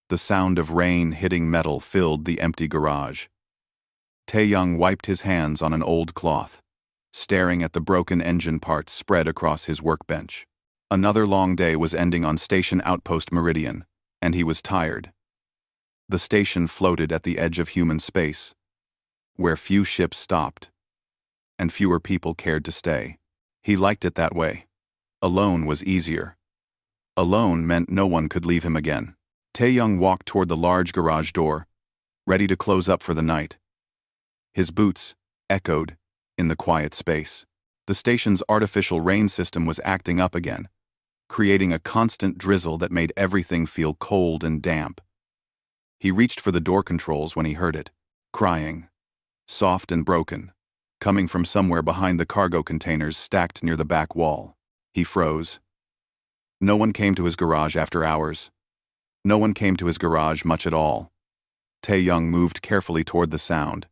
The sound of rain hitting metal filled the empty garage. Tae-young wiped his hands on an old cloth, staring at the broken engine parts spread across his workbench. Another long day was ending on Station Outpost Meridian, and he was tired. The station floated at the edge of human space, where few ships stopped, and fewer people cared to stay. He liked it that way. Alone was easier. Alone meant no one could leave him again. Tae-young walked toward the large garage door, ready to close up for the night. His boots echoed in the quiet space. The station's artificial rain system was acting up again, creating a constant drizzle that made everything feel cold and damp. He reached for the door controls when he heard it, crying, soft and broken, coming from somewhere behind the cargo containers stacked near the back wall. He froze. No one came to his garage after hours. No one came to his garage much at all. Tae-young moved carefully toward the sound,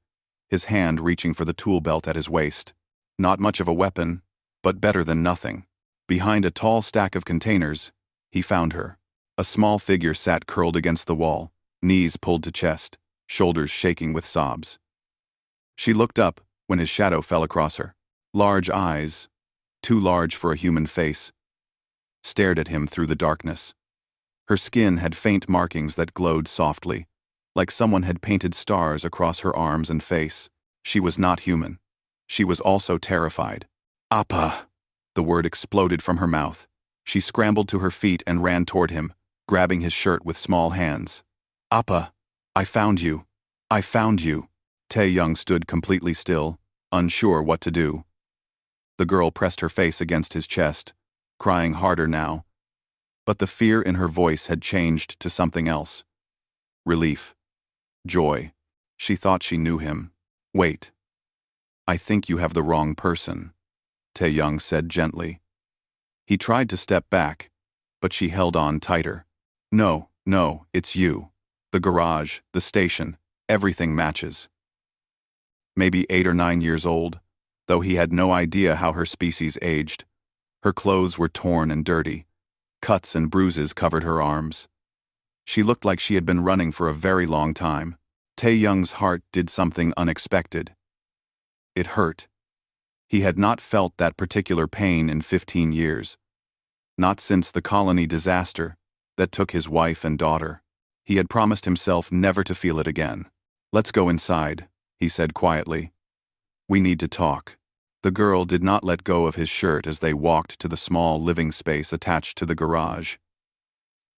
his hand reaching for the tool belt at his waist. Not much of a weapon, but better than nothing. Behind a tall stack of containers, he found her. A small figure sat curled against the wall, knees pulled to chest, shoulders shaking with sobs. She looked up when his shadow fell across her. Large eyes, too large for a human face, stared at him through the darkness. Her skin had faint markings that glowed softly, like someone had painted stars across her arms and face. She was not human. She was also terrified. "Appa!" The word exploded from her mouth. She scrambled to her feet and ran toward him, grabbing his shirt with small hands. "Appa! I found you! I found you!" Tae-young stood completely still, unsure what to do. The girl pressed her face against his chest, crying harder now. But the fear in her voice had changed to something else. Relief. Joy. She thought she knew him. "Wait. I think you have the wrong person," Tae-young said gently. He tried to step back, but she held on tighter. "No, it's you. The garage, the station, everything matches." Maybe 8 or 9 years old, though he had no idea how her species aged. Her clothes were torn and dirty. Cuts and bruises covered her arms. She looked like she had been running for a very long time. Tae-young's heart did something unexpected. It hurt. He had not felt that particular pain in 15 years. Not since the colony disaster that took his wife and daughter. He had promised himself never to feel it again. "Let's go inside," he said quietly. "We need to talk." The girl did not let go of his shirt as they walked to the small living space attached to the garage.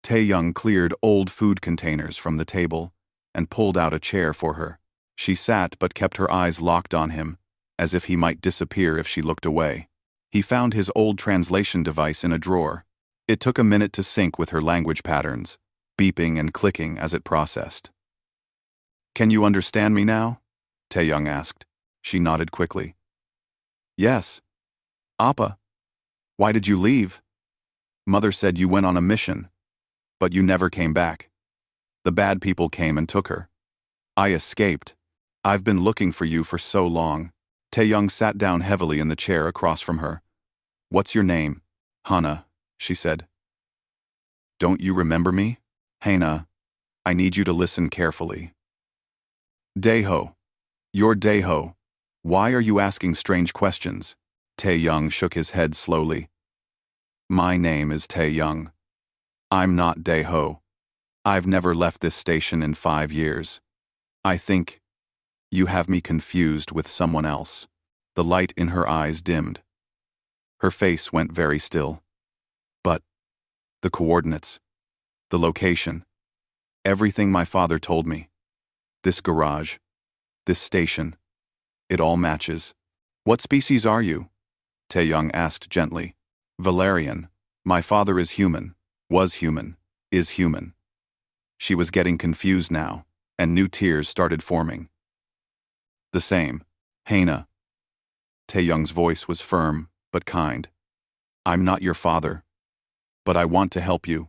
Tae-young cleared old food containers from the table and pulled out a chair for her. She sat but kept her eyes locked on him, as if he might disappear if she looked away. He found his old translation device in a drawer. It took a minute to sync with her language patterns, beeping and clicking as it processed. "Can you understand me now?" Tae-young asked. She nodded quickly. "Yes. Appa, why did you leave? Mother said you went on a mission, but you never came back. The bad people came and took her. I escaped. I've been looking for you for so long." Tae-young sat down heavily in the chair across from her. "What's your name?" "Hana," she said. "Don't you remember me?" "Hana, I need you to listen carefully." "Daeho. You're Daeho. Why are you asking strange questions?" Tae-young shook his head slowly. "My name is Tae-young. I'm not Daeho. I've never left this station in 5 years. I think you have me confused with someone else." The light in her eyes dimmed. Her face went very still. "But the coordinates, the location, everything my father told me, this garage, this station, it all matches." "What species are you?" Tae-young asked gently. "Valerian. My father is human, was human, is human." She was getting confused now, and new tears started forming. "The same. Hana." Tae-young's voice was firm, but kind. "I'm not your father, but I want to help you.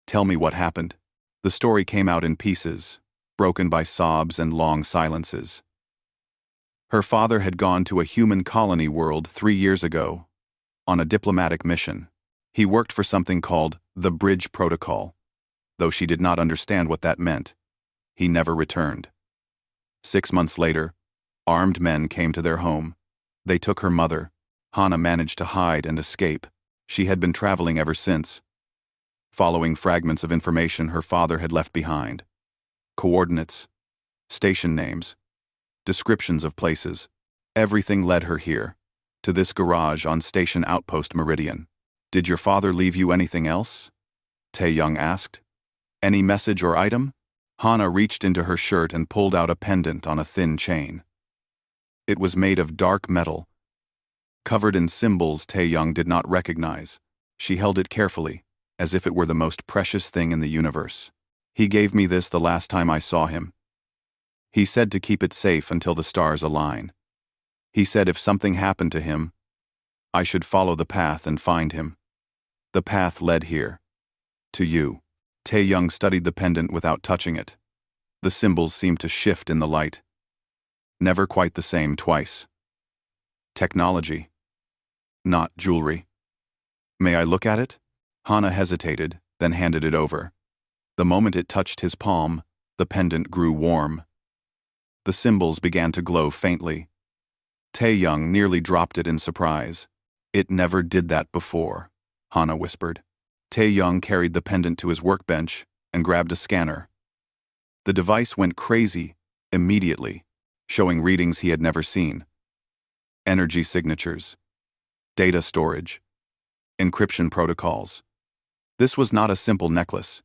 Tell me what happened." The story came out in pieces, broken by sobs and long silences. Her father had gone to a human colony world 3 years ago, on a diplomatic mission. He worked for something called the Bridge Protocol, though she did not understand what that meant. He never returned. 6 months later, armed men came to their home. They took her mother. Hana managed to hide and escape. She had been traveling ever since, following fragments of information her father had left behind. Coordinates, station names, descriptions of places. Everything led her here, to this garage on Station Outpost Meridian. Did your father leave you anything else? Tae-young asked. Any message or item? Hana reached into her shirt and pulled out a pendant on a thin chain. It was made of dark metal, covered in symbols Tae-young did not recognize. She held it carefully, as if it were the most precious thing in the universe. He gave me this the last time I saw him. He said to keep it safe until the stars align. He said if something happened to him, I should follow the path and find him. The path led here. To you. Tae-young studied the pendant without touching it. The symbols seemed to shift in the light. Never quite the same twice. Technology. Not jewelry. May I look at it? Hana hesitated, then handed it over. The moment it touched his palm, the pendant grew warm. The symbols began to glow faintly. Tae-young nearly dropped it in surprise. It never did that before, Hana whispered. Tae-young carried the pendant to his workbench and grabbed a scanner. The device went crazy immediately, showing readings he had never seen. Energy signatures, data storage, encryption protocols. This was not a simple necklace.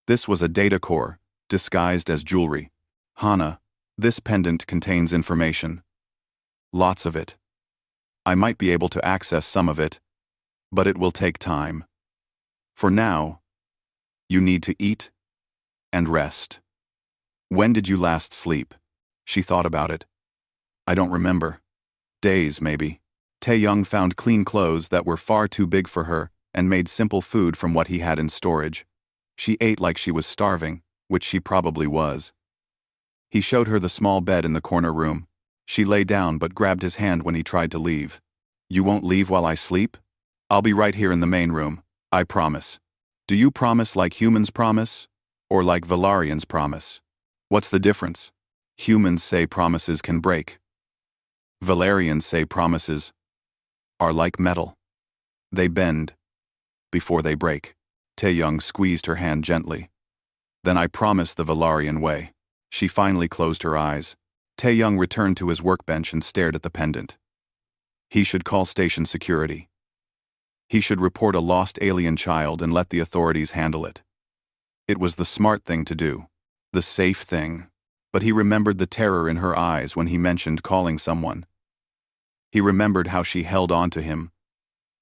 This was a data core, disguised as jewelry. Hana, this pendant contains information. Lots of it. I might be able to access some of it, but it will take time. For now, you need to eat and rest. When did you last sleep? She thought about it. I don't remember. Days, maybe. Tae-young found clean clothes that were far too big for her and made simple food from what he had in storage. She ate like she was starving, which she probably was. He showed her the small bed in the corner room. She lay down but grabbed his hand when he tried to leave. You won't leave while I sleep? I'll be right here in the main room. I promise. Do you promise like humans promise? Or like Valarians promise? What's the difference? Humans say promises can break. Valarians say promises are like metal. They bend before they break. Tae-young squeezed her hand gently. Then I promise the Valarian way. She finally closed her eyes. Tae-young returned to his workbench and stared at the pendant. He should call station security. He should report a lost alien child and let the authorities handle it. It was the smart thing to do, the safe thing, but he remembered the terror in her eyes when he mentioned calling someone. He remembered how she held on to him,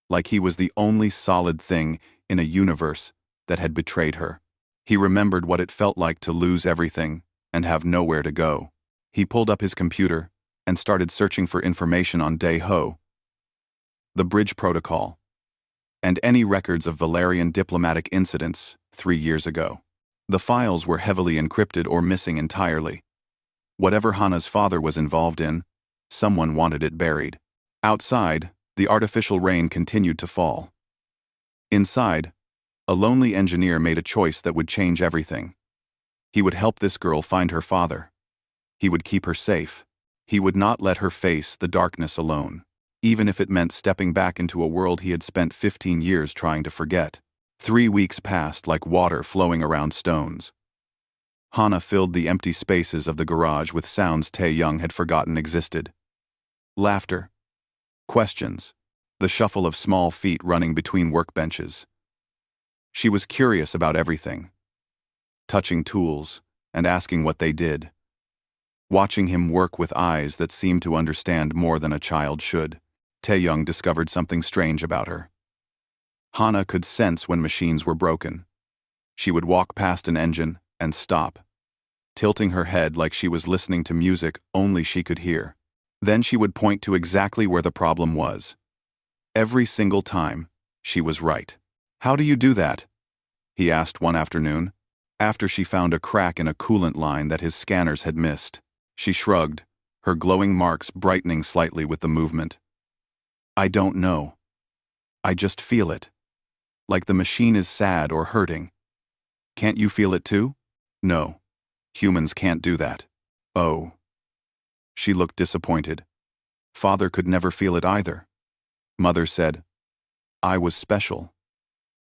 like he was the only solid thing in a universe that had betrayed her. He remembered what it felt like to lose everything and have nowhere to go. He pulled up his computer and started searching for information on Daeho, the bridge protocol, and any records of Valarian diplomatic incidents 3 years ago. The files were heavily encrypted or missing entirely. Whatever Hana's father was involved in, someone wanted it buried. Outside, the artificial rain continued to fall. Inside, a lonely engineer made a choice that would change everything. He would help this girl find her father. He would keep her safe. He would not let her face the darkness alone, even if it meant stepping back into a world he had spent 15 years trying to forget. 3 weeks passed like water flowing around stones. Hana filled the empty spaces of the garage with sounds Tae-young had forgotten existed. Laughter. Questions. The shuffle of small feet running between workbenches. She was curious about everything. Touching tools and asking what they did. Watching him work with eyes that seemed to understand more than a child should. Tae-young discovered something strange about her. Hana could sense when machines were broken. She would walk past an engine and stop, tilting her head like she was listening to music only she could hear. Then she would point to exactly where the problem was. Every single time, she was right. How do you do that? He asked one afternoon, after she found a crack in a coolant line that his scanners had missed. She shrugged, her glowing marks brightening slightly with the movement. I don't know. I just feel it. Like the machine is sad or hurting. Can't you feel it too? No. Humans can't do that. Oh. She looked disappointed. Father could never feel it either. Mother said, I was special.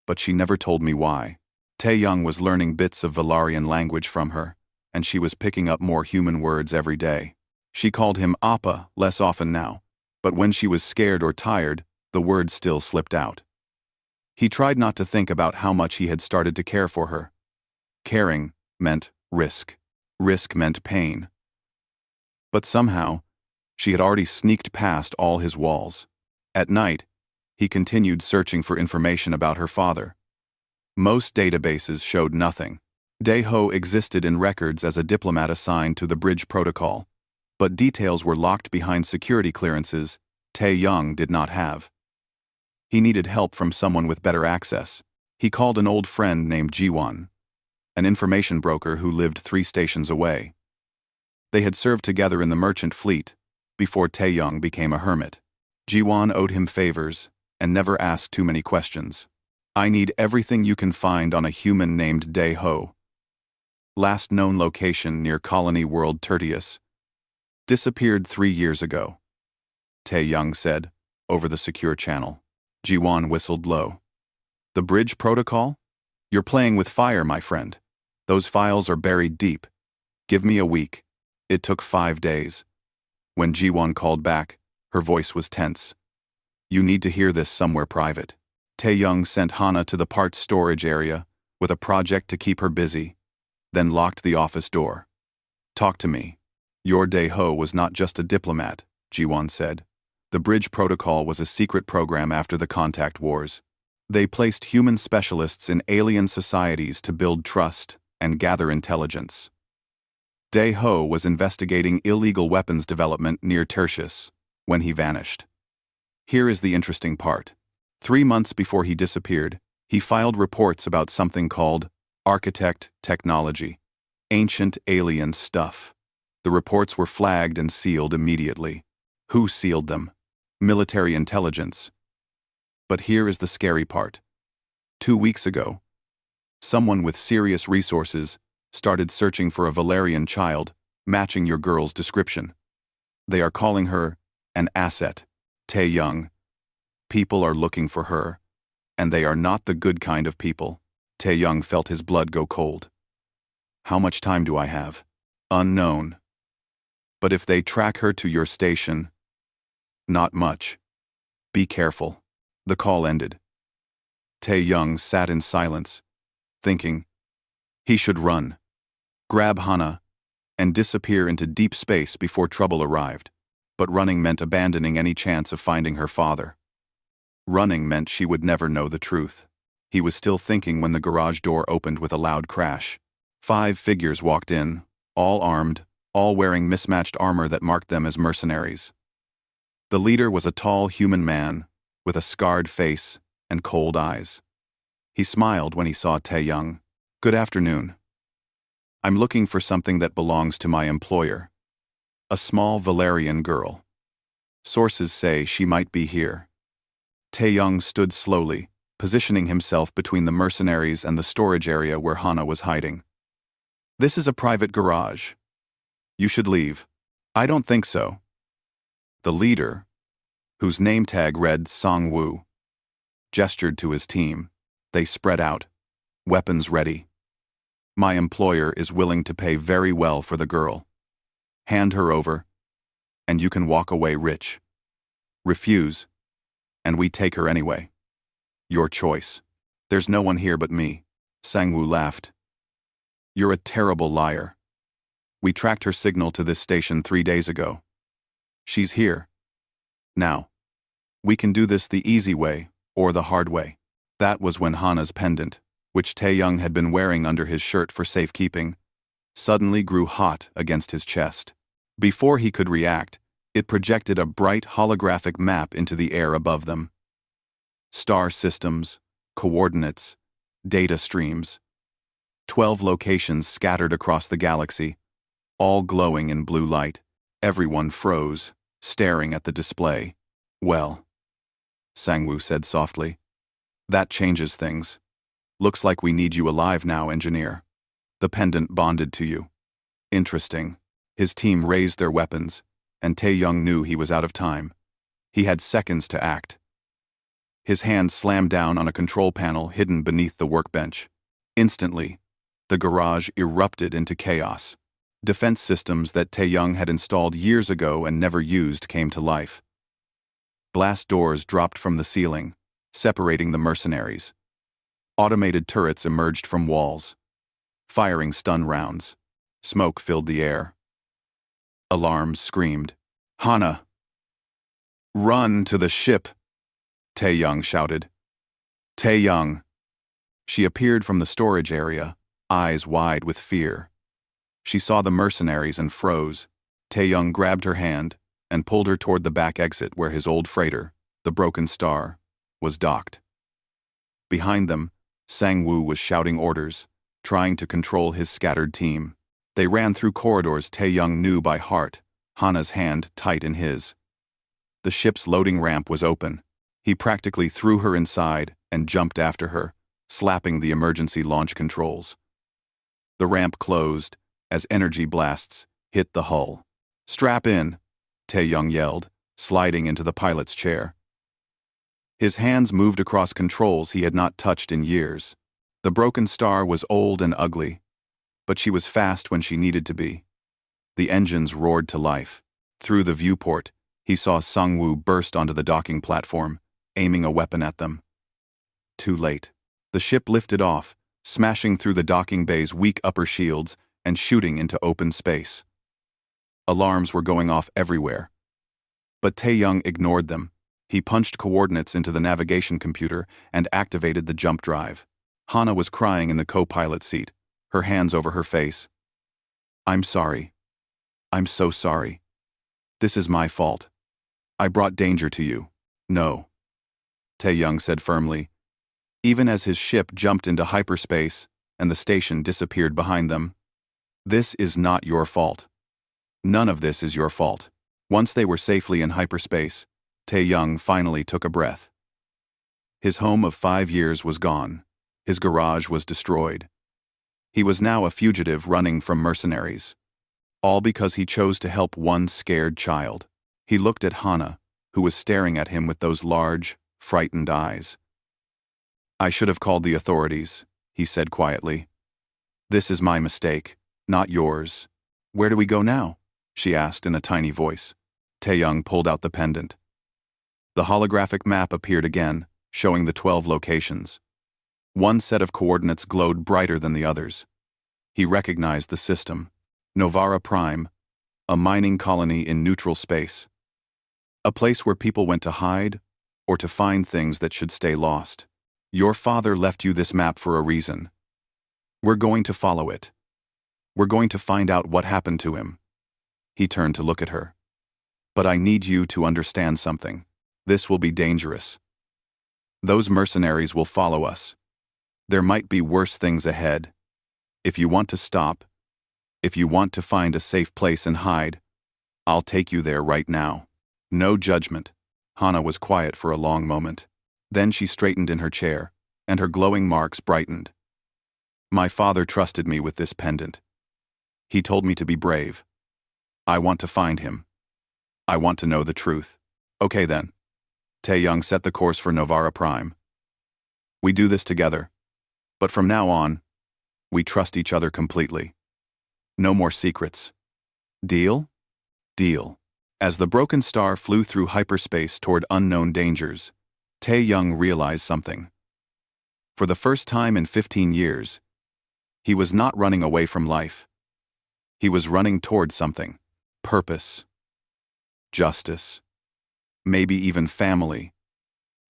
But she never told me why. Tae-young was learning bits of Valarian language from her, and she was picking up more human words every day. She called him Appa less often now, but when she was scared or tired, the words still slipped out. He tried not to think about how much he had started to care for her. Caring meant risk. Risk meant pain. But somehow, she had already sneaked past all his walls. At night, he continued searching for information about her father. Most databases showed nothing. Dae-ho existed in records as a diplomat assigned to the bridge protocol, but details were locked behind security clearances Tae-young did not have. He needed help from someone with better access. He called an old friend named Ji-won, an information broker who lived 3 stations away. They had served together in the merchant fleet before Tae-young became a hermit. Ji-won owed him favors and never asked too many questions. I need everything you can find on a human named Dae-ho. Last known location near Colony World Tertius. Disappeared 3 years ago. Tae-young said, over the secure channel. Ji-won whistled low. The bridge protocol? You're playing with fire, my friend. Those files are buried deep. Give me a week. It took 5 days. When Ji-won called back, her voice was tense. You need to hear this somewhere private. Tae-young sent Hana to the parts storage area with a project to keep her busy, then locked the office door. Talk to me. Your Dae-ho was not just a diplomat, Ji-won said. The bridge protocol was a secret program after the contact wars. They placed human specialists in alien societies to build trust and gather intelligence. Dae-ho was investigating illegal weapons development near Tertius when he vanished. Here is the interesting part. 3 months before he disappeared, he filed reports about something called architect technology, ancient alien stuff. The reports were flagged and sealed immediately. Who sealed them? Military intelligence. But here is the scary part. 2 weeks ago, someone with serious resources started searching for a Valarian child matching your girl's description. They are calling her an asset, Tae-young. People are looking for her, and they are not the good kind of people. Tae-young felt his blood go cold. How much time do I have? Unknown. But if they track her to your station, not much. Be careful. The call ended. Tae-young sat in silence, thinking, he should run, grab Hana, and disappear into deep space before trouble arrived. But running meant abandoning any chance of finding her father. Running meant she would never know the truth. He was still thinking when the garage door opened with a loud crash. 5 figures walked in, all armed, all wearing mismatched armor that marked them as mercenaries. The leader was a tall human man with a scarred face and cold eyes. He smiled when he saw Tae-young. Good afternoon. I'm looking for something that belongs to my employer. A small Valarian girl. Sources say she might be here. Tae-young stood slowly, positioning himself between the mercenaries and the storage area where Hana was hiding. This is a private garage. You should leave. I don't think so. The leader, whose name tag read Song-woo, gestured to his team. They spread out, weapons ready. My employer is willing to pay very well for the girl. Hand her over, and you can walk away rich. Refuse, and we take her anyway. Your choice. There's no one here but me. Sang-woo laughed. You're a terrible liar. We tracked her signal to this station 3 days ago. She's here. Now, we can do this the easy way or the hard way. That was when Hana's pendant, which Tae-young had been wearing under his shirt for safekeeping, suddenly grew hot against his chest. Before he could react, it projected a bright holographic map into the air above them. Star systems, coordinates, data streams. 12 locations scattered across the galaxy, all glowing in blue light. Everyone froze, staring at the display. Well, Sang-woo said softly, that changes things. Looks like we need you alive now, engineer. The pendant bonded to you. Interesting. His team raised their weapons, and Tae-young knew he was out of time. He had seconds to act. His hand slammed down on a control panel hidden beneath the workbench. Instantly, the garage erupted into chaos. Defense systems that Tae-young had installed years ago and never used came to life. Blast doors dropped from the ceiling, separating the mercenaries. Automated turrets emerged from walls, firing stun rounds. Smoke filled the air. Alarms screamed. "Hana! Run to the ship!" Tae-young shouted. Tae-young! She appeared from the storage area, eyes wide with fear. She saw the mercenaries and froze. Tae-young grabbed her hand and pulled her toward the back exit where his old freighter, the Broken Star, was docked. Behind them, Sang-woo was shouting orders, trying to control his scattered team. They ran through corridors Tae-young knew by heart, Hana's hand tight in his. The ship's loading ramp was open. He practically threw her inside and jumped after her, slapping the emergency launch controls. The ramp closed as energy blasts hit the hull. "Strap in," Tae-young yelled, sliding into the pilot's chair. His hands moved across controls he had not touched in years. The Broken Star was old and ugly, but she was fast when she needed to be. The engines roared to life. Through the viewport, he saw Sang-woo burst onto the docking platform, aiming a weapon at them. Too late. The ship lifted off, smashing through the docking bay's weak upper shields and shooting into open space. Alarms were going off everywhere. But Tae-young ignored them. He punched coordinates into the navigation computer and activated the jump drive. Hana was crying in the co-pilot seat, her hands over her face. "I'm sorry. I'm so sorry. This is my fault. I brought danger to you." "No," Tae-young said firmly, even as his ship jumped into hyperspace and the station disappeared behind them. "This is not your fault. None of this is your fault." Once they were safely in hyperspace, Tae-young finally took a breath. His home of 5 years was gone. His garage was destroyed. He was now a fugitive running from mercenaries. All because he chose to help one scared child. He looked at Hana, who was staring at him with those large, frightened eyes. "I should have called the authorities," he said quietly. "This is my mistake, not yours." "Where do we go now?" she asked in a tiny voice. Tae-young pulled out the pendant. The holographic map appeared again, showing the 12 locations. One set of coordinates glowed brighter than the others. He recognized the system. Novara Prime, a mining colony in neutral space. A place where people went to hide or to find things that should stay lost. "Your father left you this map for a reason. We're going to follow it. We're going to find out what happened to him." He turned to look at her. "But I need you to understand something. This will be dangerous. Those mercenaries will follow us. There might be worse things ahead. If you want to stop, if you want to find a safe place and hide, I'll take you there right now." No judgment. Hana was quiet for a long moment. Then she straightened in her chair, and her glowing marks brightened. "My father trusted me with this pendant. He told me to be brave. I want to find him. I want to know the truth." "Okay then." Tae-young set the course for Novara Prime. "We do this together. But from now on, we trust each other completely. No more secrets. Deal?" "Deal." As the Broken Star flew through hyperspace toward unknown dangers, Tae-young realized something. For the first time in 15 years, he was not running away from life. He was running toward something. Purpose. Justice. Maybe even family.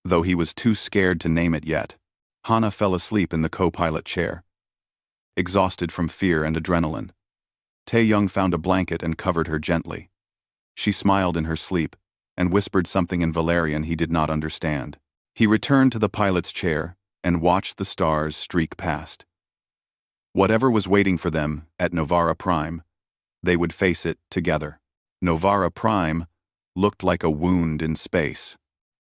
Though he was too scared to name it yet. Hana fell asleep in the co-pilot chair, exhausted from fear and adrenaline. Tae-young found a blanket and covered her gently. She smiled in her sleep and whispered something in Valerian he did not understand. He returned to the pilot's chair and watched the stars streak past. Whatever was waiting for them at Novara Prime, they would face it together. Novara Prime looked like a wound in space.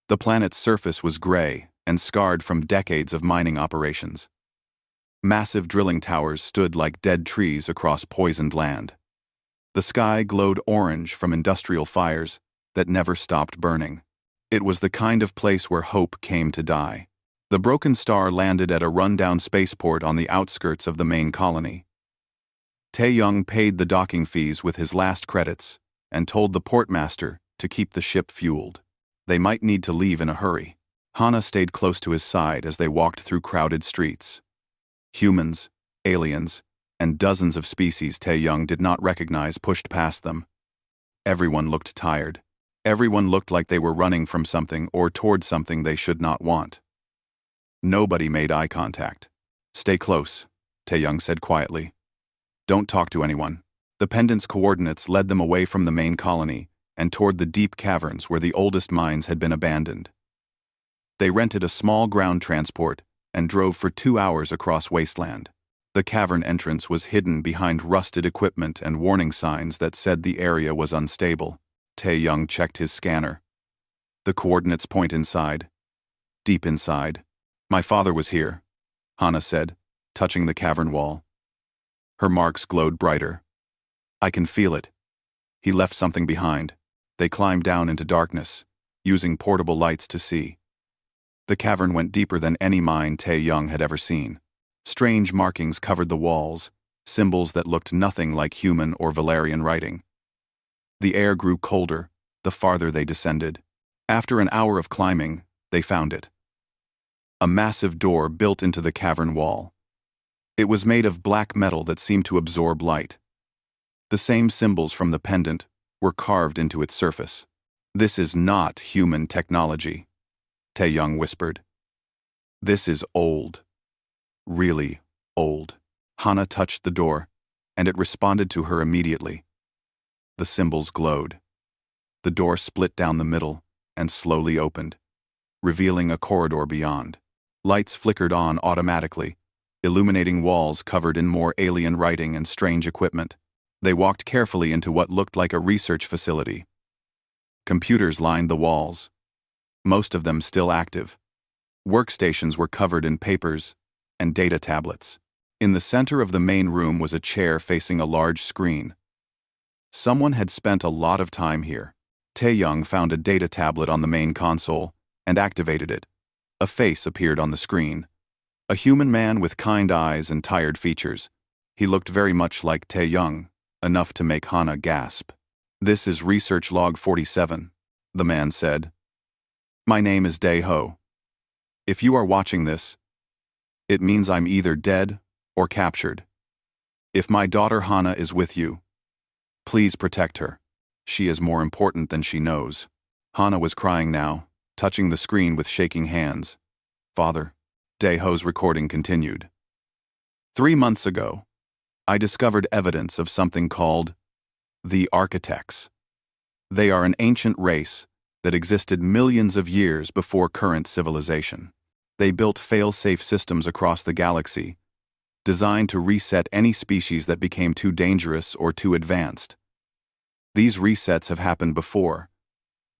The planet's surface was gray and scarred from decades of mining operations. Massive drilling towers stood like dead trees across poisoned land. The sky glowed orange from industrial fires that never stopped burning. It was the kind of place where hope came to die. The broken star landed at a rundown spaceport on the outskirts of the main colony. Tae-young paid the docking fees with his last credits and told the portmaster to keep the ship fueled. They might need to leave in a hurry. Hana stayed close to his side as they walked through crowded streets. Humans, aliens, and dozens of species Tae-young did not recognize pushed past them. Everyone looked tired. Everyone looked like they were running from something or toward something they should not want. Nobody made eye contact. "Stay close," Tae-young said quietly. "Don't talk to anyone." The pendant's coordinates led them away from the main colony and toward the deep caverns where the oldest mines had been abandoned. They rented a small ground transport and drove for 2 hours across wasteland. The cavern entrance was hidden behind rusted equipment and warning signs that said the area was unstable. Tae-young checked his scanner. The coordinates point inside. Deep inside. "My father was here," Hana said, touching the cavern wall. Her marks glowed brighter. "I can feel it. He left something behind." They climbed down into darkness, using portable lights to see. The cavern went deeper than any mine Tae-young had ever seen. Strange markings covered the walls, symbols that looked nothing like human or Valerian writing. The air grew colder the farther they descended. After an hour of climbing, they found it. A massive door built into the cavern wall. It was made of black metal that seemed to absorb light. The same symbols from the pendant were carved into its surface. "This is not human technology," Tae-young whispered. "This is old. Really old." Hana touched the door, and it responded to her immediately. The symbols glowed. The door split down the middle and slowly opened, revealing a corridor beyond. Lights flickered on automatically, illuminating walls covered in more alien writing and strange equipment. They walked carefully into what looked like a research facility. Computers lined the walls, most of them still active. Workstations were covered in papers and data tablets. In the center of the main room was a chair facing a large screen. Someone had spent a lot of time here. Tae-young found a data tablet on the main console and activated it. A face appeared on the screen. A human man with kind eyes and tired features. He looked very much like Tae-young, enough to make Hana gasp. "This is Research Log 47, the man said. "My name is Dae-ho. If you are watching this, it means I'm either dead or captured. If my daughter Hana is with you, please protect her. She is more important than she knows." Hana was crying now, touching the screen with shaking hands. "Father," Dae-ho's recording continued. "3 months ago, I discovered evidence of something called the Architects. They are an ancient race that existed millions of years before current civilization. They built fail-safe systems across the galaxy, designed to reset any species that became too dangerous or too advanced. These resets have happened before.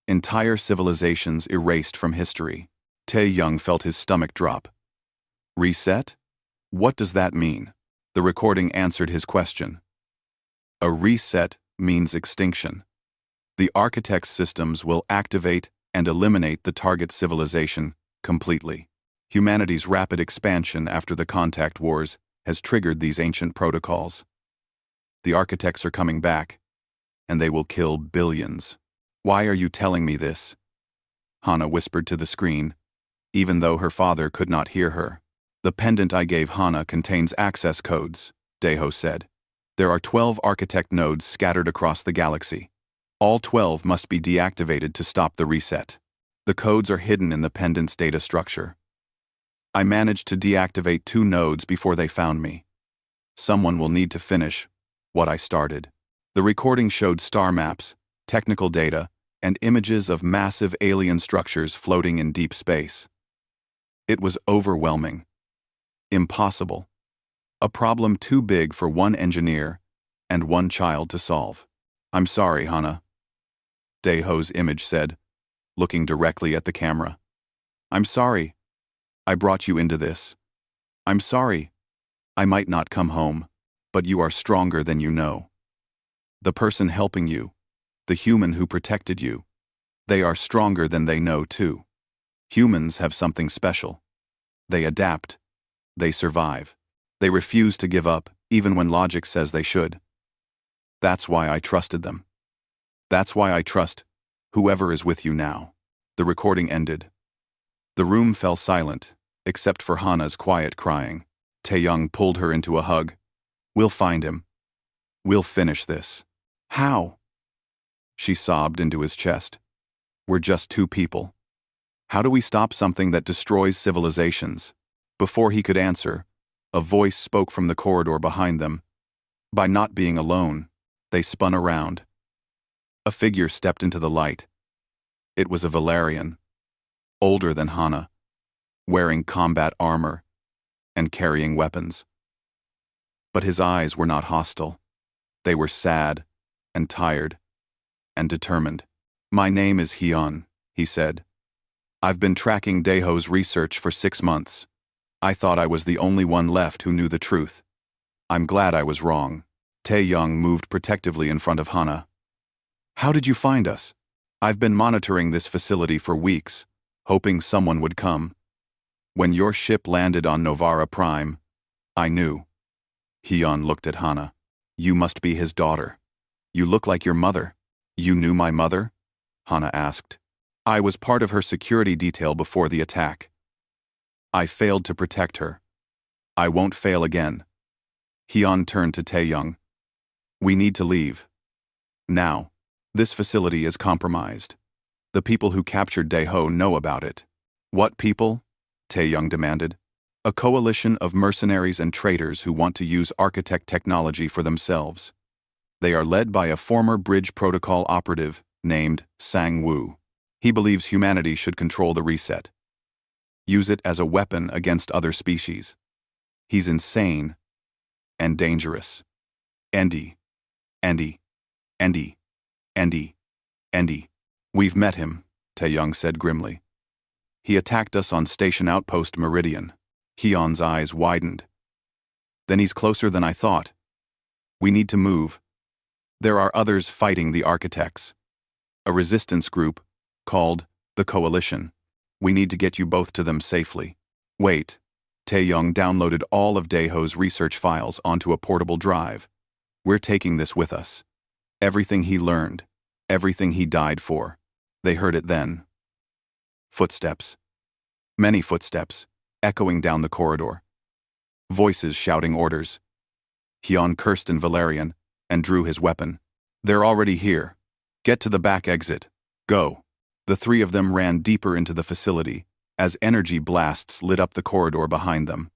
Entire civilizations erased from history." Tae-young felt his stomach drop. "Reset? What does that mean?" The recording answered his question. "A reset means extinction. The Architect's systems will activate and eliminate the target civilization completely. Humanity's rapid expansion after the contact wars has triggered these ancient protocols. The Architects are coming back, and they will kill billions." "Why are you telling me this?" Hana whispered to the screen, even though her father could not hear her. "The pendant I gave Hana contains access codes," Dae-ho said. "There are 12 architect nodes scattered across the galaxy. All 12 must be deactivated to stop the reset. The codes are hidden in the pendant's data structure. I managed to deactivate 2 nodes before they found me. Someone will need to finish what I started." The recording showed star maps, technical data, and images of massive alien structures floating in deep space. It was overwhelming. Impossible. A problem too big for one engineer and one child to solve. "I'm sorry, Hana," Dae-ho's image said, looking directly at the camera. "I'm sorry. I brought you into this. I'm sorry. I might not come home, but you are stronger than you know. The person helping you, the human who protected you, they are stronger than they know too. Humans have something special. They adapt. They survive. They refuse to give up, even when logic says they should. That's why I trusted them. That's why I trust whoever is with you now. The recording ended. The room fell silent, except for Hana's quiet crying. Tae-young pulled her into a hug. We'll find him. We'll finish this. How? She sobbed into his chest. We're just two people. How do we stop something that destroys civilizations? Before he could answer, a voice spoke from the corridor behind them. By not being alone, they spun around. A figure stepped into the light. It was a Valerian, older than Hana, wearing combat armor and carrying weapons. But his eyes were not hostile. They were sad and tired and determined. My name is Hyun, he said. I've been tracking Daeho's research for 6 months. I thought I was the only one left who knew the truth. I'm glad I was wrong. Tae-young moved protectively in front of Hana. How did you find us? I've been monitoring this facility for weeks, hoping someone would come. When your ship landed on Novara Prime, I knew. Hyun looked at Hana. You must be his daughter. You look like your mother. You knew my mother? Hana asked. I was part of her security detail before the attack. I failed to protect her. I won't fail again. Hyun turned to Tae-young. We need to leave. Now. This facility is compromised. The people who captured Daeho know about it. What people? Tae-young demanded. A coalition of mercenaries and traitors who want to use architect technology for themselves. They are led by a former bridge protocol operative named Sang-woo. He believes humanity should control the reset. Use it as a weapon against other species. He's insane and dangerous. Andy. We've met him, Tae-young said grimly. He attacked us on Station Outpost Meridian. Hyun's eyes widened. Then he's closer than I thought. We need to move. There are others fighting the architects. A resistance group called the Coalition. We need to get you both to them safely. Wait. Tae-young downloaded all of Daeho's research files onto a portable drive. We're taking this with us. Everything he learned, everything he died for. They heard it then. Footsteps. Many footsteps, echoing down the corridor. Voices shouting orders. Hyun cursed in Valerian and drew his weapon. They're already here. Get to the back exit. Go. The three of them ran deeper into the facility as energy blasts lit up the corridor behind them.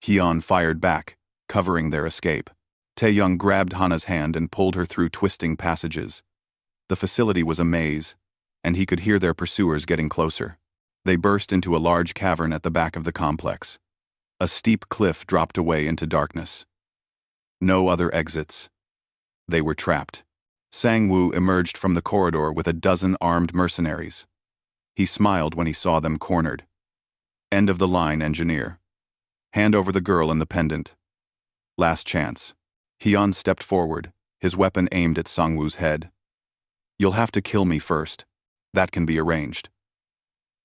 Hyun fired back, covering their escape. Tae-young grabbed Hana's hand and pulled her through twisting passages. The facility was a maze, and he could hear their pursuers getting closer. They burst into a large cavern at the back of the complex. A steep cliff dropped away into darkness. No other exits. They were trapped. Sang-woo emerged from the corridor with a dozen armed mercenaries. He smiled when he saw them cornered. End of the line, engineer. Hand over the girl and the pendant. Last chance. Hyun stepped forward, his weapon aimed at Sang-woo's head. You'll have to kill me first. That can be arranged.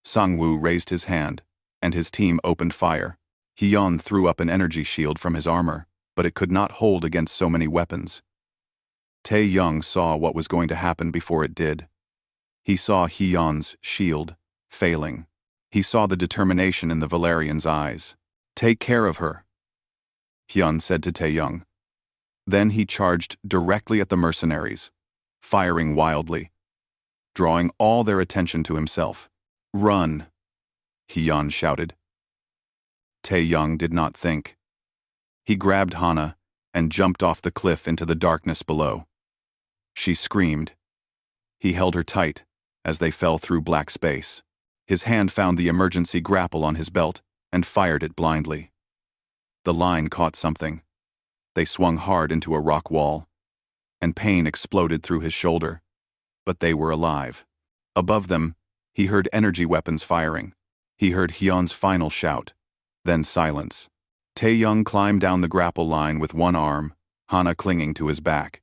Sang-woo raised his hand, and his team opened fire. Hyun threw up an energy shield from his armor, but it could not hold against so many weapons. Tae-young saw what was going to happen before it did. He saw Hyun's shield failing. He saw the determination in the Valerian's eyes. Take care of her, Hyun said to Tae-young. Then he charged directly at the mercenaries, firing wildly, drawing all their attention to himself. Run, Hyun shouted. Tae-young did not think. He grabbed Hana and jumped off the cliff into the darkness below. She screamed. He held her tight as they fell through black space. His hand found the emergency grapple on his belt and fired it blindly. The line caught something. They swung hard into a rock wall, and pain exploded through his shoulder. But they were alive. Above them, he heard energy weapons firing. He heard Hyun's final shout, then silence. Tae-young climbed down the grapple line with one arm, Hana clinging to his back.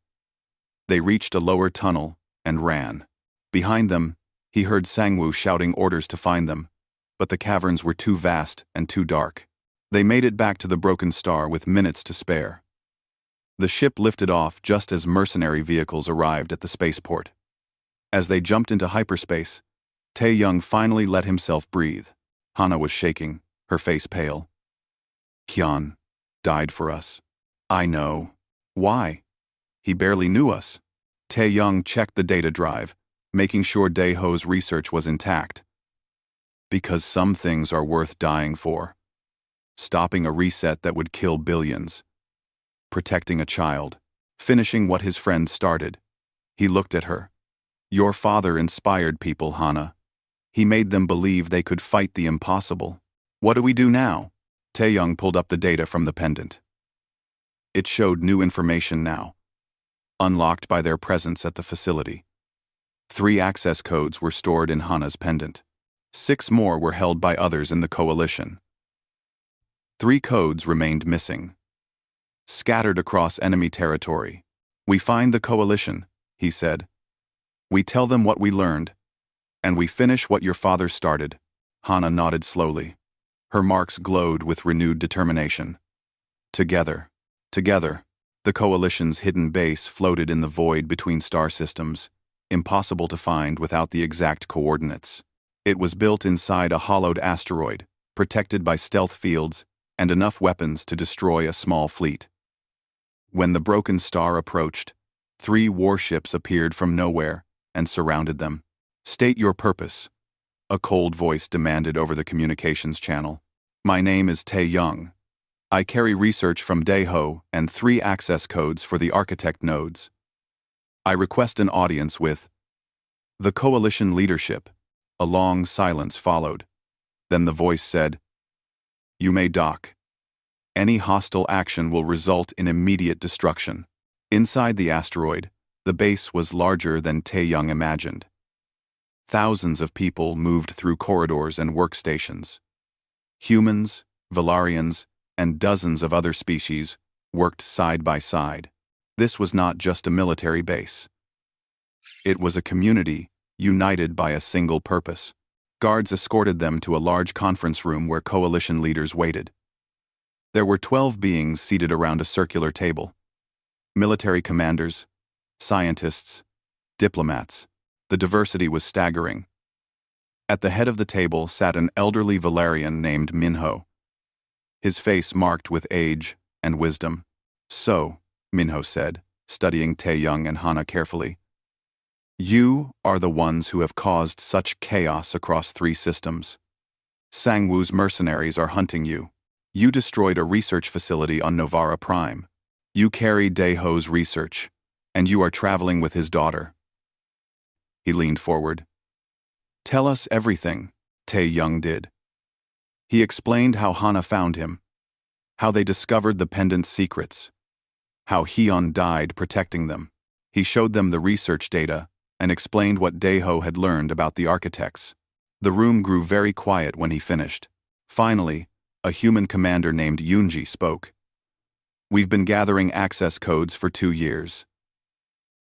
They reached a lower tunnel and ran. Behind them, he heard Sangwoo shouting orders to find them, but the caverns were too vast and too dark. They made it back to the broken star with minutes to spare. The ship lifted off just as mercenary vehicles arrived at the spaceport. As they jumped into hyperspace, Tae-young finally let himself breathe. Hana was shaking, her face pale. Hyun died for us. I know. Why? He barely knew us. Tae-young checked the data drive, making sure Daeho's research was intact. Because some things are worth dying for. Stopping a reset that would kill billions. Protecting a child. Finishing what his friend started. He looked at her. Your father inspired people, Hana. He made them believe they could fight the impossible. What do we do now? Tae-young pulled up the data from the pendant. It showed new information now. Unlocked by their presence at the facility. 3 access codes were stored in Hana's pendant. 6 more were held by others in the coalition. 3 codes remained missing. Scattered across enemy territory. We find the coalition, he said. We tell them what we learned. And we finish what your father started. Hana nodded slowly. Her marks glowed with renewed determination. Together, the coalition's hidden base floated in the void between star systems, impossible to find without the exact coordinates. It was built inside a hollowed asteroid, protected by stealth fields and enough weapons to destroy a small fleet. When the broken star approached, 3 warships appeared from nowhere and surrounded them. State your purpose, a cold voice demanded over the communications channel. My name is Tae-young. I carry research from Daeho and 3 access codes for the architect nodes. I request an audience with the coalition leadership. A long silence followed. Then the voice said, You may dock. Any hostile action will result in immediate destruction. Inside the asteroid, the base was larger than Tae-young imagined. Thousands of people moved through corridors and workstations. Humans, Valarians, and dozens of other species worked side by side. This was not just a military base. It was a community united by a single purpose. Guards escorted them to a large conference room where coalition leaders waited. There were 12 beings seated around a circular table. Military commanders, scientists, diplomats. The diversity was staggering. At the head of the table sat an elderly Valarian named Minho. His face marked with age and wisdom. So, Minho said, studying Tae-young and Hana carefully. You are the ones who have caused such chaos across 3 systems. Sangwoo's mercenaries are hunting you. You destroyed a research facility on Novara Prime. You carry Daeho's research, and you are traveling with his daughter. He leaned forward. Tell us everything, Tae-young did. He explained how Hana found him, how they discovered the pendant's secrets, how Hyun died protecting them. He showed them the research data and explained what Daeho had learned about the architects. The room grew very quiet when he finished. Finally, a human commander named Yoonji spoke. We've been gathering access codes for 2 years.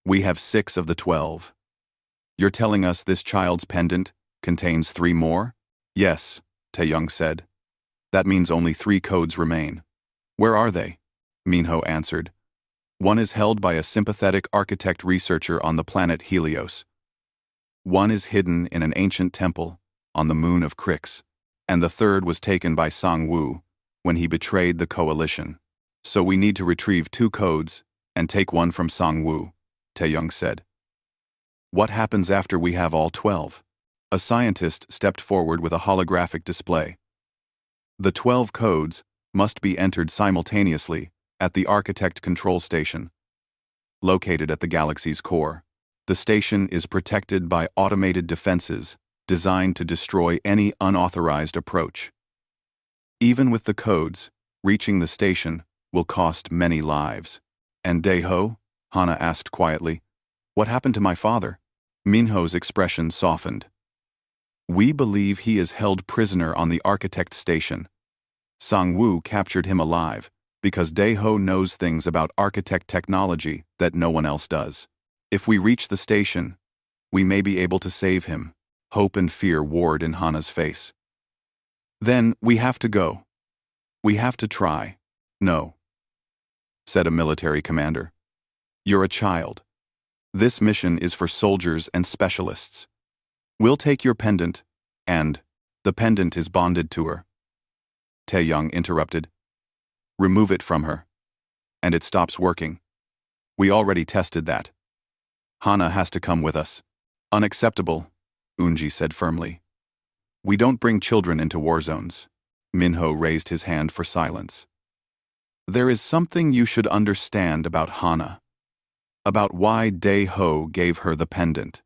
We have 6 of the 12. You're telling us this child's pendant contains 3 more? Yes, Tae-young said. That means only 3 codes remain. Where are they? Minho answered. One is held by a sympathetic architect researcher on the planet Helios. One is hidden in an ancient temple on the moon of Kryx, and the third was taken by Sangwoo when he betrayed the coalition. So we need to retrieve 2 codes and take one from Sangwoo, Tae-young said. What happens after we have all 12? A scientist stepped forward with a holographic display. The 12 codes must be entered simultaneously at the Architect Control Station, located at the galaxy's core. The station is protected by automated defenses designed to destroy any unauthorized approach. Even with the codes, reaching the station will cost many lives. And Daeho? Hana asked quietly. What happened to my father? Minho's expression softened. We believe he is held prisoner on the Architect Station. Sang-woo captured him alive, because Dae-ho knows things about architect technology that no one else does. If we reach the station, we may be able to save him. Hope and fear warred in Hana's face. Then we have to go. We have to try. No, said a military commander. You're a child. This mission is for soldiers and specialists. We'll take your pendant, and the pendant is bonded to her. Tae-young interrupted. Remove it from her, and it stops working. We already tested that. Hana has to come with us. Unacceptable, Eunji said firmly. We don't bring children into war zones. Minho raised his hand for silence. There is something you should understand about Hana. About why Dae-ho gave her the pendant.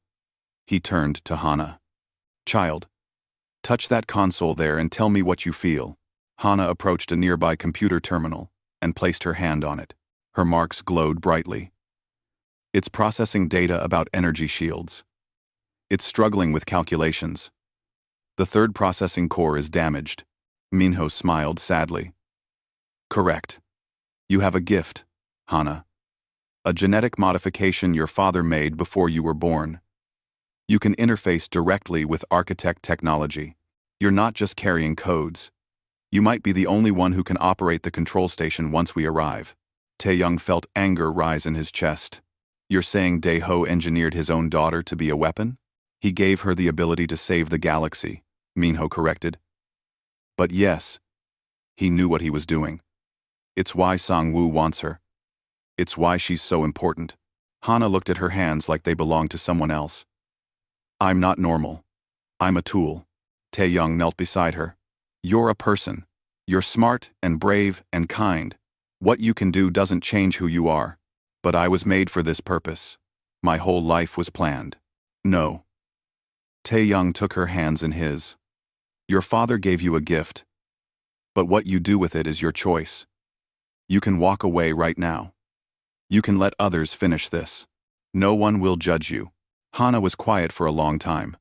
He turned to Hana. Child, touch that console there and tell me what you feel. Hana approached a nearby computer terminal and placed her hand on it. Her marks glowed brightly. It's processing data about energy shields. It's struggling with calculations. The third processing core is damaged. Minho smiled sadly. Correct. You have a gift, Hana. A genetic modification your father made before you were born. You can interface directly with architect technology. You're not just carrying codes. You might be the only one who can operate the control station once we arrive. Tae-young felt anger rise in his chest. You're saying Dae-ho engineered his own daughter to be a weapon? He gave her the ability to save the galaxy, Minho corrected. But yes, he knew what he was doing. It's why Sang-woo wants her. It's why she's so important. Hana looked at her hands like they belonged to someone else. I'm not normal. I'm a tool. Tae-young knelt beside her. You're a person. You're smart and brave and kind. What you can do doesn't change who you are. But I was made for this purpose. My whole life was planned. No. Tae-young took her hands in his. Your father gave you a gift. But what you do with it is your choice. You can walk away right now. You can let others finish this. No one will judge you. Hana was quiet for a long time.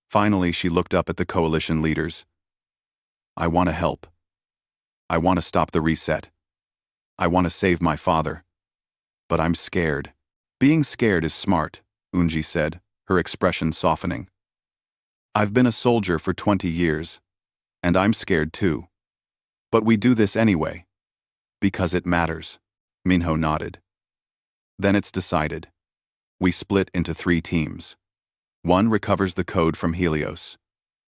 Finally, she looked up at the coalition leaders. I want to help. I want to stop the reset. I want to save my father. But I'm scared. Being scared is smart, Eunji said, her expression softening. I've been a soldier for 20 years, and I'm scared too. But we do this anyway. Because it matters. Minho nodded. Then it's decided. We split into 3 teams. One recovers the code from Helios.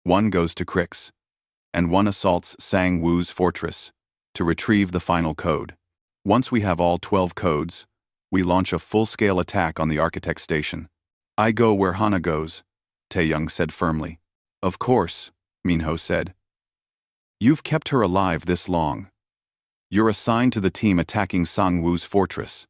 One goes to Crix. And one assaults Sang-woo's fortress to retrieve the final code. Once we have all 12 codes, we launch a full-scale attack on the architect station. I go where Hana goes, Tae-young said firmly. Of course, Minho said. You've kept her alive this long. You're assigned to the team attacking Sang-woo's fortress.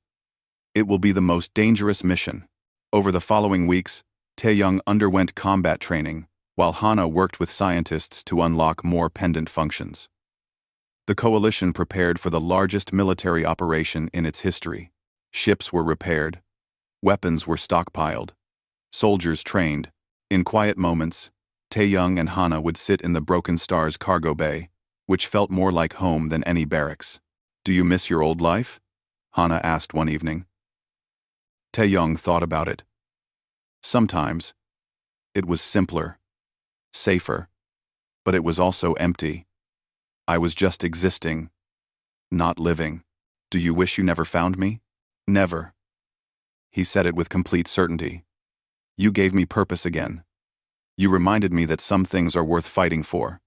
It will be the most dangerous mission. Over the following weeks, Tae-young underwent combat training, while Hana worked with scientists to unlock more pendant functions. The coalition prepared for the largest military operation in its history. Ships were repaired. Weapons were stockpiled. Soldiers trained. In quiet moments, Tae-young and Hana would sit in the Broken Star's cargo bay, which felt more like home than any barracks. Do you miss your old life? Hana asked one evening. Tae-young thought about it. Sometimes. It was simpler. Safer. But it was also empty. I was just existing. Not living. Do you wish you never found me? Never. He said it with complete certainty. You gave me purpose again. You reminded me that some things are worth fighting for.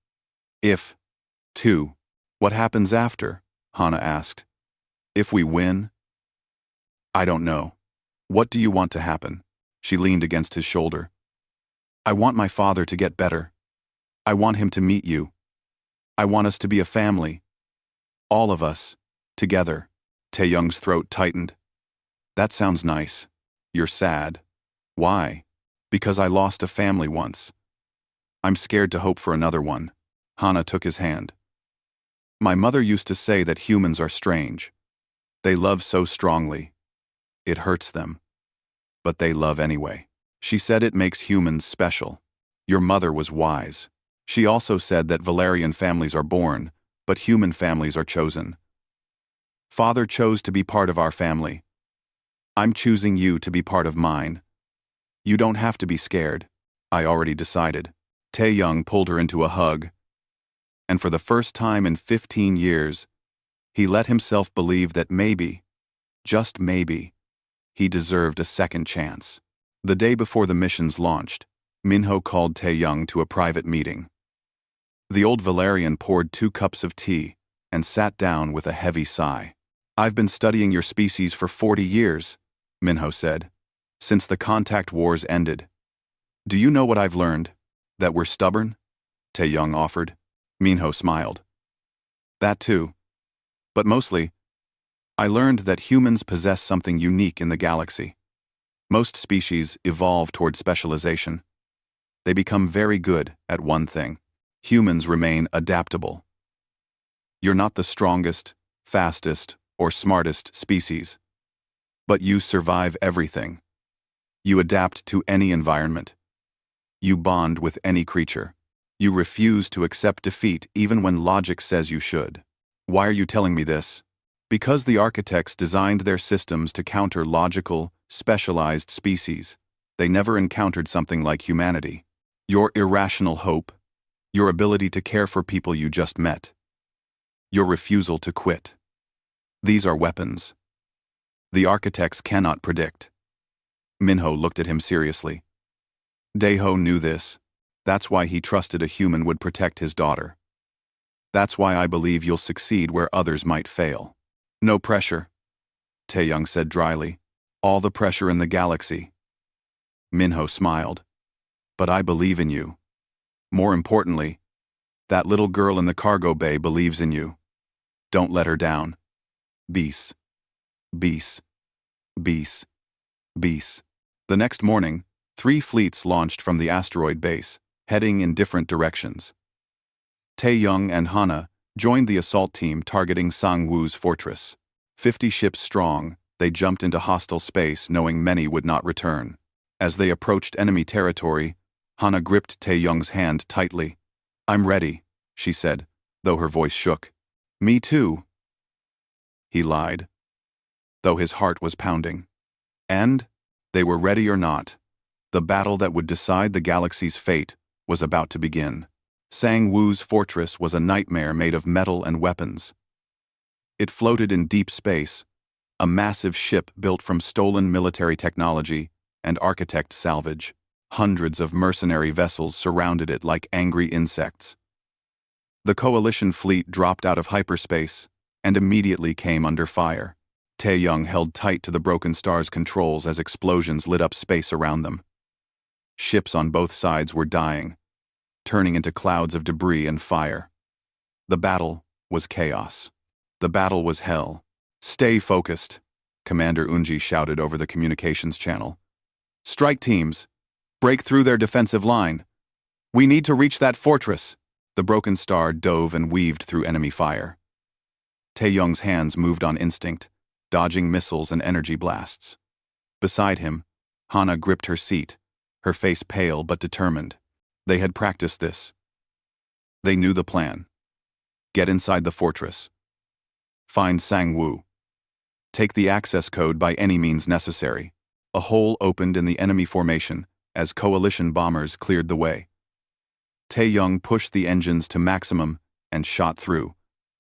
If. 2. What happens after? Hana asked. If we win? I don't know. What do you want to happen? She leaned against his shoulder. I want my father to get better. I want him to meet you. I want us to be a family. All of us. Together. Tae-young's throat tightened. That sounds nice. You're sad. Why? Because I lost a family once. I'm scared to hope for another one. Hana took his hand. My mother used to say that humans are strange. They love so strongly. It hurts them. But they love anyway. She said it makes humans special. Your mother was wise. She also said that Valerian families are born, but human families are chosen. Father chose to be part of our family. I'm choosing you to be part of mine. You don't have to be scared. I already decided. Tae-young pulled her into a hug, and for the first time in 15 years, he let himself believe that maybe, just maybe, he deserved a second chance. The day before the missions launched, Minho called Tae-young to a private meeting. The old Valerian poured 2 cups of tea and sat down with a heavy sigh. I've been studying your species for 40 years, Minho said, since the contact wars ended. Do you know what I've learned? That we're stubborn? Tae-young offered. Minho smiled. That too. But mostly, I learned that humans possess something unique in the galaxy. Most species evolve toward specialization. They become very good at one thing. Humans remain adaptable. You're not the strongest, fastest, or smartest species, but you survive everything. You adapt to any environment. You bond with any creature. You refuse to accept defeat even when logic says you should. Why are you telling me this? Because the architects designed their systems to counter logical, specialized species. They never encountered something like humanity. Your irrational hope, your ability to care for people you just met, your refusal to quit. These are weapons. The architects cannot predict. Minho looked at him seriously. Daeho knew this. That's why he trusted a human would protect his daughter. That's why I believe you'll succeed where others might fail. No pressure, Tae-young said dryly. All the pressure in the galaxy. Minho smiled. But I believe in you. More importantly, that little girl in the cargo bay believes in you. Don't let her down. Bees. Bees. Bees. Bees. The next morning, 3 fleets launched from the asteroid base, heading in different directions. Tae-young and Hana joined the assault team targeting Sang-woo's fortress. 50 ships strong, they jumped into hostile space knowing many would not return. As they approached enemy territory, Hana gripped Tae-young's hand tightly. I'm ready, she said, though her voice shook. Me too. He lied, though his heart was pounding. And, they were ready or not, the battle that would decide the galaxy's fate was about to begin. Sang-woo's fortress was a nightmare made of metal and weapons. It floated in deep space, a massive ship built from stolen military technology and architect salvage. Hundreds of mercenary vessels surrounded it like angry insects. The Coalition fleet dropped out of hyperspace and immediately came under fire. Tae-young held tight to the Broken Star's controls as explosions lit up space around them. Ships on both sides were dying, turning into clouds of debris and fire. The battle was chaos. The battle was hell. Stay focused, Commander Unji shouted over the communications channel. Strike teams, break through their defensive line. We need to reach that fortress. The Broken Star dove and weaved through enemy fire. Tae-young's hands moved on instinct, dodging missiles and energy blasts. Beside him, Hana gripped her seat, her face pale but determined. They had practiced this. They knew the plan. Get inside the fortress. Find Sang-woo. Take the access code by any means necessary. A hole opened in the enemy formation as Coalition bombers cleared the way. Tae-young pushed the engines to maximum and shot through.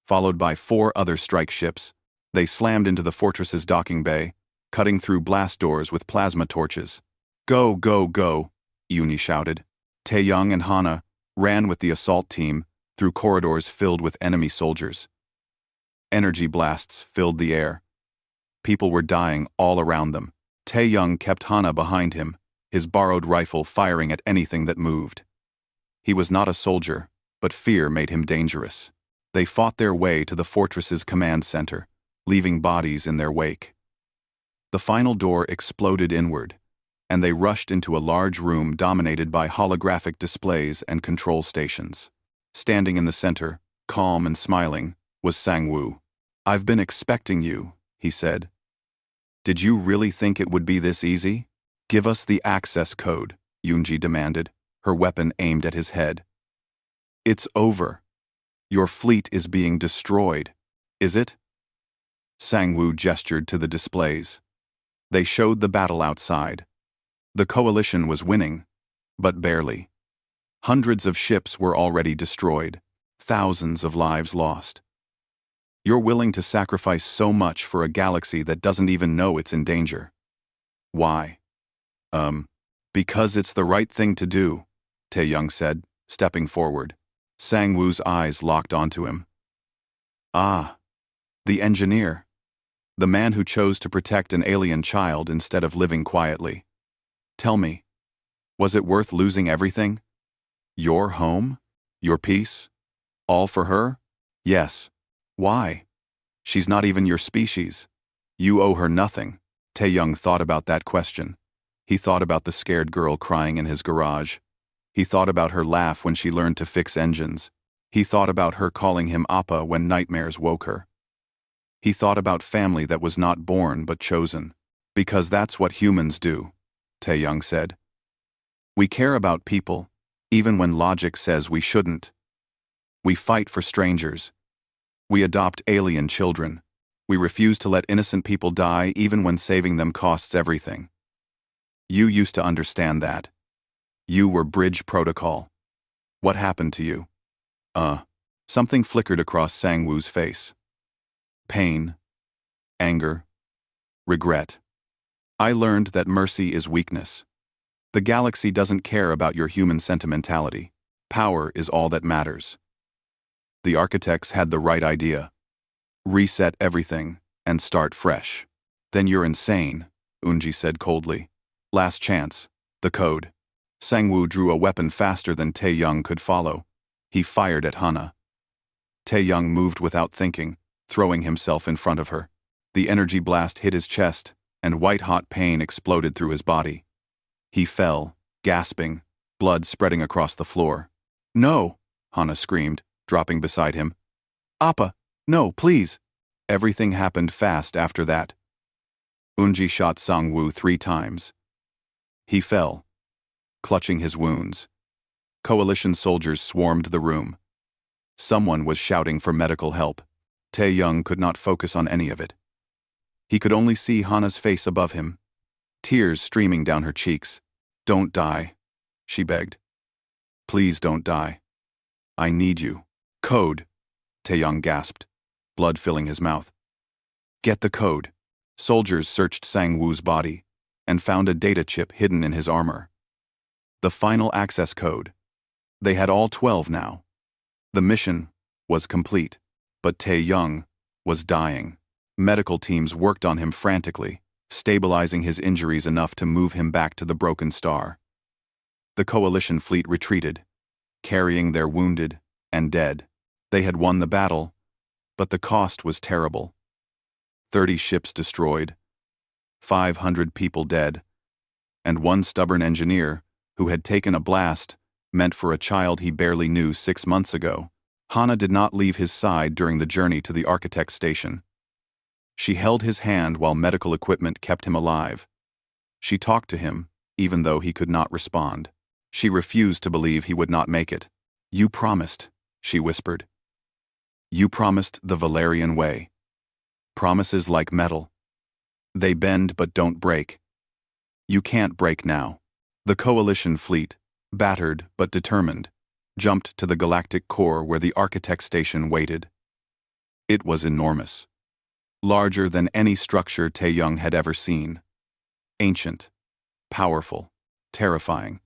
Followed by 4 other strike ships, they slammed into the fortress's docking bay, cutting through blast doors with plasma torches. Go, go, go, Uni shouted. Tae-young and Hana ran with the assault team through corridors filled with enemy soldiers. Energy blasts filled the air. People were dying all around them. Tae-young kept Hana behind him, his borrowed rifle firing at anything that moved. He was not a soldier, but fear made him dangerous. They fought their way to the fortress's command center, leaving bodies in their wake. The final door exploded inward, and they rushed into a large room dominated by holographic displays and control stations. Standing in the center, calm and smiling, was Sang-woo. I've been expecting you, he said. Did you really think it would be this easy? Give us the access code, Yoonji demanded, her weapon aimed at his head. It's over. Your fleet is being destroyed. Is it? Sang-woo gestured to the displays. They showed the battle outside. The coalition was winning, but barely. Hundreds of ships were already destroyed, thousands of lives lost. You're willing to sacrifice so much for a galaxy that doesn't even know it's in danger. Why? Because it's the right thing to do, Tae-young said, stepping forward. Sang-woo's eyes locked onto him. Ah, the engineer. The man who chose to protect an alien child instead of living quietly. Tell me, was it worth losing everything? Your home? Your peace? All for her? Yes. Why? She's not even your species. You owe her nothing. Tae-young thought about that question. He thought about the scared girl crying in his garage. He thought about her laugh when she learned to fix engines. He thought about her calling him Appa when nightmares woke her. He thought about family that was not born but chosen. Because that's what humans do, Tae-young said. We care about people, even when logic says we shouldn't. We fight for strangers. We adopt alien children. We refuse to let innocent people die even when saving them costs everything. You used to understand that. You were bridge protocol. What happened to you? Something flickered across Sang-woo's face. Pain. Anger. Regret. I learned that mercy is weakness. The galaxy doesn't care about your human sentimentality. Power is all that matters. The architects had the right idea. Reset everything and start fresh. Then you're insane, Unji said coldly. Last chance. The code. Sang-woo drew a weapon faster than Tae-young could follow. He fired at Hana. Tae-young moved without thinking, throwing himself in front of her. The energy blast hit his chest, and white-hot pain exploded through his body. He fell, gasping, blood spreading across the floor. No! Hana screamed, dropping beside him. Appa! No, please! Everything happened fast after that. Unji shot Sang-woo 3 times. He fell, clutching his wounds. Coalition soldiers swarmed the room. Someone was shouting for medical help. Tae-young could not focus on any of it. He could only see Hana's face above him, tears streaming down her cheeks. Don't die, she begged. Please don't die. I need you. Code, Tae-young gasped, blood filling his mouth. Get the code. Soldiers searched Sang-woo's body and found a data chip hidden in his armor. The final access code. They had all 12 now. The mission was complete, but Tae-young was dying. Medical teams worked on him frantically, stabilizing his injuries enough to move him back to the broken star. The coalition fleet retreated, carrying their wounded and dead. They had won the battle, but the cost was terrible. 30 ships destroyed, 500 people dead, and one stubborn engineer who had taken a blast meant for a child he barely knew 6 months ago. Hana did not leave his side during the journey to the architect's station. She held his hand while medical equipment kept him alive. She talked to him, even though he could not respond. She refused to believe he would not make it. You promised, she whispered. You promised the Valerian way. Promises like metal. They bend but don't break. You can't break now. The coalition fleet, battered but determined, jumped to the galactic core where the architect station waited. It was enormous. Larger than any structure Tae-young had ever seen. Ancient, powerful, terrifying.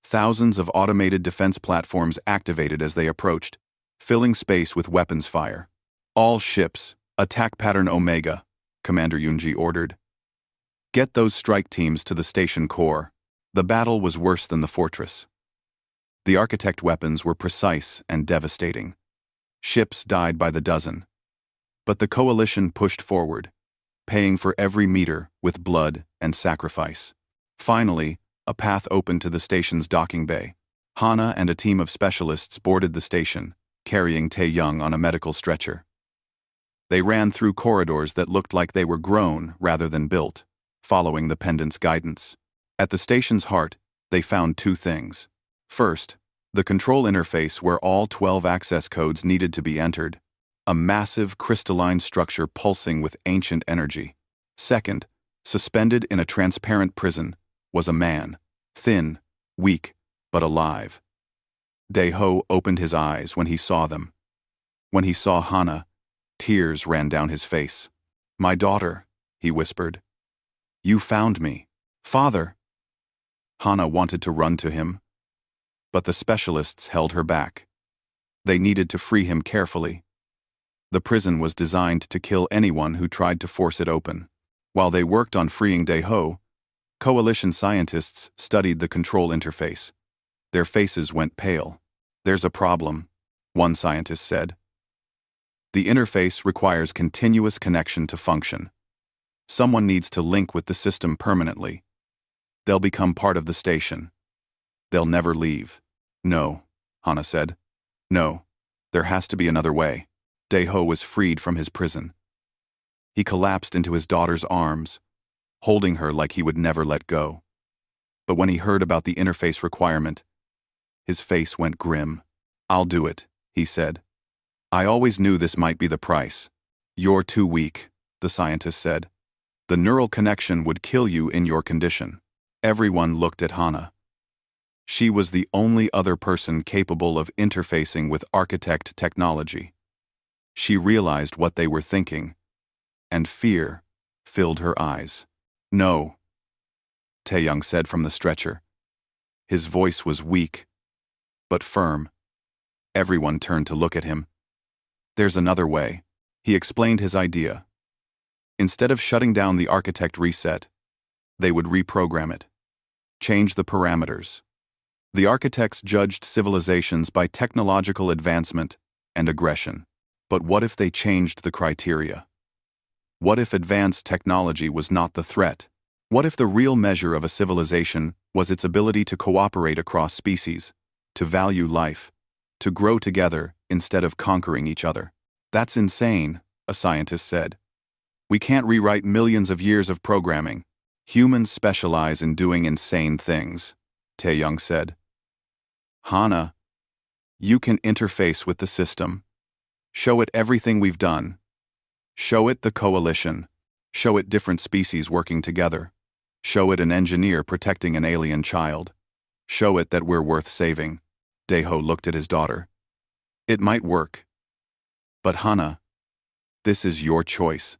Thousands of automated defense platforms activated as they approached, filling space with weapons fire. All ships, attack pattern Omega, Commander Yoonji ordered. Get those strike teams to the station core. The battle was worse than the fortress. The architect weapons were precise and devastating. Ships died by the dozen. But the coalition pushed forward, paying for every meter with blood and sacrifice. Finally, a path opened to the station's docking bay. Hana and a team of specialists boarded the station, carrying Tae-young on a medical stretcher. They ran through corridors that looked like they were grown rather than built, following the pendant's guidance. At the station's heart, they found 2 things. First, The control interface where all 12 access codes needed to be entered. A massive crystalline structure pulsing with ancient energy. Second, suspended in a transparent prison, was a man, thin, weak, but alive. Dae-ho opened his eyes when he saw them. When he saw Hana, tears ran down his face. "My daughter," he whispered. "You found me. Father!" Hana wanted to run to him, but the specialists held her back. They needed to free him carefully. The prison was designed to kill anyone who tried to force it open. While they worked on freeing Dae-ho, Coalition scientists studied the control interface. Their faces went pale. "There's a problem," one scientist said. "The interface requires continuous connection to function. Someone needs to link with the system permanently. They'll become part of the station. They'll never leave." "No," Hana said. "No, there has to be another way." Dae-ho was freed from his prison. He collapsed into his daughter's arms, holding her like he would never let go. But when he heard about the interface requirement, his face went grim. "I'll do it," he said. "I always knew this might be the price." "You're too weak," the scientist said. "The neural connection would kill you in your condition." Everyone looked at Hana. She was the only other person capable of interfacing with architect technology. She realized what they were thinking, and fear filled her eyes. "No," Tae-young said from the stretcher. His voice was weak, but firm. Everyone turned to look at him. "There's another way." He explained his idea. Instead of shutting down the architect reset, they would reprogram it, change the parameters. The architects judged civilizations by technological advancement and aggression. But what if they changed the criteria? What if advanced technology was not the threat? What if the real measure of a civilization was its ability to cooperate across species, to value life, to grow together instead of conquering each other? "That's insane," a scientist said. "We can't rewrite millions of years of programming. Humans specialize in doing insane things," Tae-young said. "Hana, you can interface with the system. Show it everything we've done. Show it the coalition. Show it different species working together. Show it an engineer protecting an alien child. Show it that we're worth saving." Dae-ho looked at his daughter. "It might work. But Hana, this is your choice.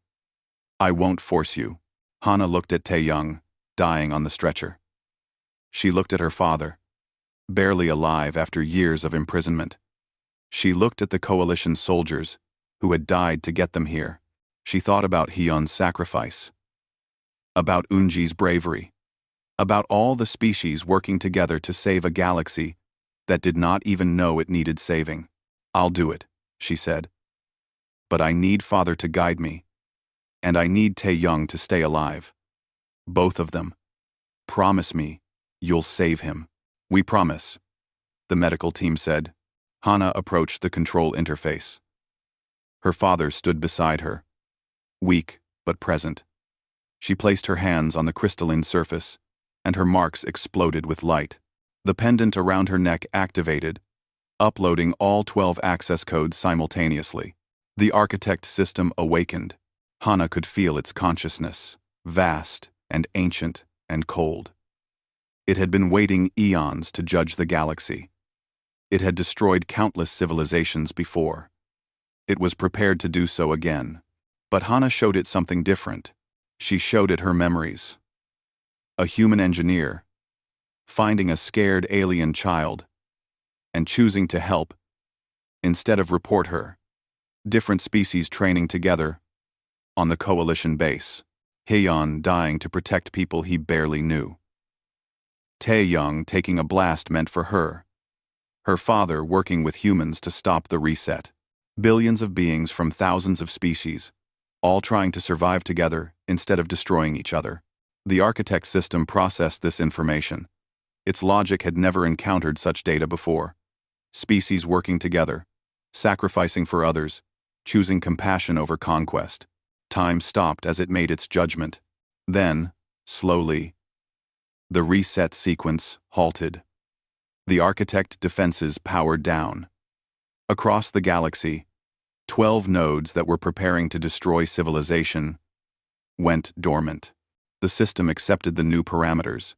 I won't force you." Hana looked at Tae-young, dying on the stretcher. She looked at her father, barely alive after years of imprisonment. She looked at the coalition soldiers who had died to get them here. She thought about Hyun's sacrifice, about Eunji's bravery, about all the species working together to save a galaxy that did not even know it needed saving. "I'll do it," she said. "But I need Father to guide me, and I need Tae-young to stay alive. Both of them. Promise me you'll save him." "We promise," the medical team said. Hana approached the control interface. Her father stood beside her, weak but present. She placed her hands on the crystalline surface, and her marks exploded with light. The pendant around her neck activated, uploading all 12 access codes simultaneously. The architect system awakened. Hana could feel its consciousness, vast and ancient and cold. It had been waiting eons to judge the galaxy. It had destroyed countless civilizations before. It was prepared to do so again. But Hana showed it something different. She showed it her memories. A human engineer, finding a scared alien child, and choosing to help instead of report her. Different species training together on the coalition base. Hyun dying to protect people he barely knew. Tae-young taking a blast meant for her. Her father working with humans to stop the reset. Billions of beings from thousands of species, all trying to survive together instead of destroying each other. The architect system processed this information. Its logic had never encountered such data before. Species working together, sacrificing for others, choosing compassion over conquest. Time stopped as it made its judgment. Then, slowly, the reset sequence halted. The architect defenses powered down. Across the galaxy, 12 nodes that were preparing to destroy civilization went dormant. The system accepted the new parameters.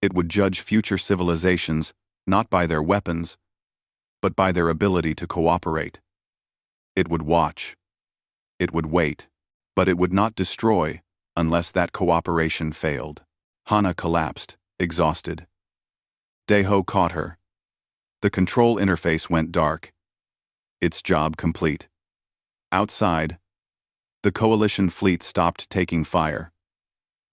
It would judge future civilizations not by their weapons, but by their ability to cooperate. It would watch. It would wait. But it would not destroy unless that cooperation failed. Hana collapsed, exhausted. Deho caught her. The control interface went dark. Its job complete. Outside, the coalition fleet stopped taking fire.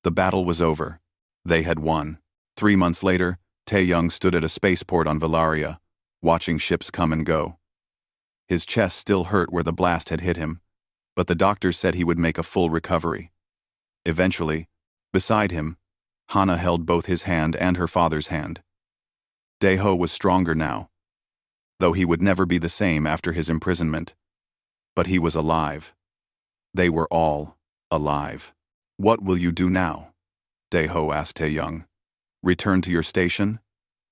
The battle was over. They had won. 3 months later, Tae-young stood at a spaceport on Valaria, watching ships come and go. His chest still hurt where the blast had hit him, but the doctors said he would make a full recovery. Eventually, beside him, Hana held both his hand and her father's hand. Deho was stronger now, though he would never be the same after his imprisonment. But he was alive. They were all alive. "What will you do now?" Deho asked Tae-young. "Return to your station?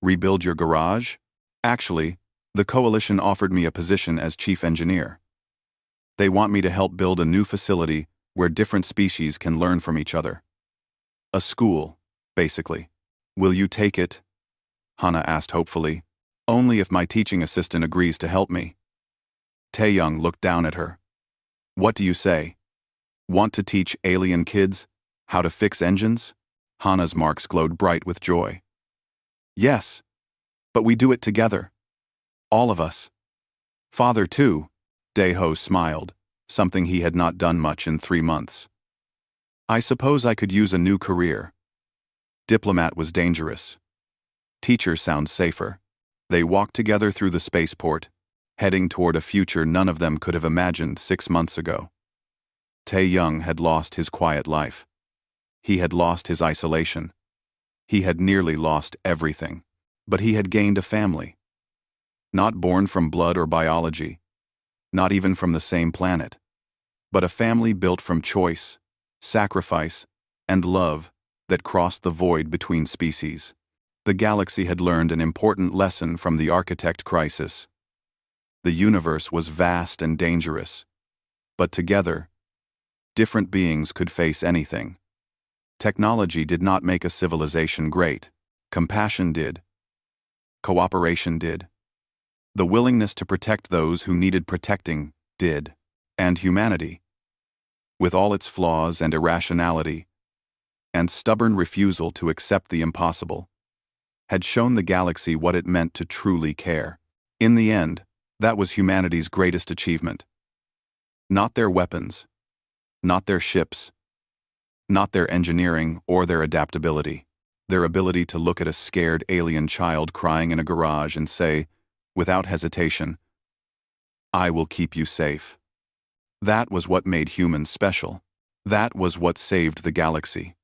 Rebuild your garage?" "Actually, the coalition offered me a position as chief engineer. They want me to help build a new facility where different species can learn from each other. A school, basically. Will you take it?" Hana asked hopefully. "Only if my teaching assistant agrees to help me." Tae-young looked down at her. "What do you say? Want to teach alien kids how to fix engines?" Hana's marks glowed bright with joy. "Yes, but we do it together. All of us. Father too." Deho smiled, something he had not done much in 3 months. "I suppose I could use a new career. Diplomat was dangerous. Teacher sounds safer." They walked together through the spaceport, heading toward a future none of them could have imagined 6 months ago. Tae-young had lost his quiet life. He had lost his isolation. He had nearly lost everything. But he had gained a family. Not born from blood or biology, not even from the same planet, but a family built from choice, sacrifice, and love that crossed the void between species. The galaxy had learned an important lesson from the architect crisis. The universe was vast and dangerous, but together, different beings could face anything. Technology did not make a civilization great. Compassion did. Cooperation did. The willingness to protect those who needed protecting did. And humanity, with all its flaws and irrationality, and stubborn refusal to accept the impossible, had shown the galaxy what it meant to truly care. In the end, that was humanity's greatest achievement. Not their weapons, not their ships, not their engineering or their adaptability. Their ability to look at a scared alien child crying in a garage and say, without hesitation, "I will keep you safe." That was what made humans special. That was what saved the galaxy.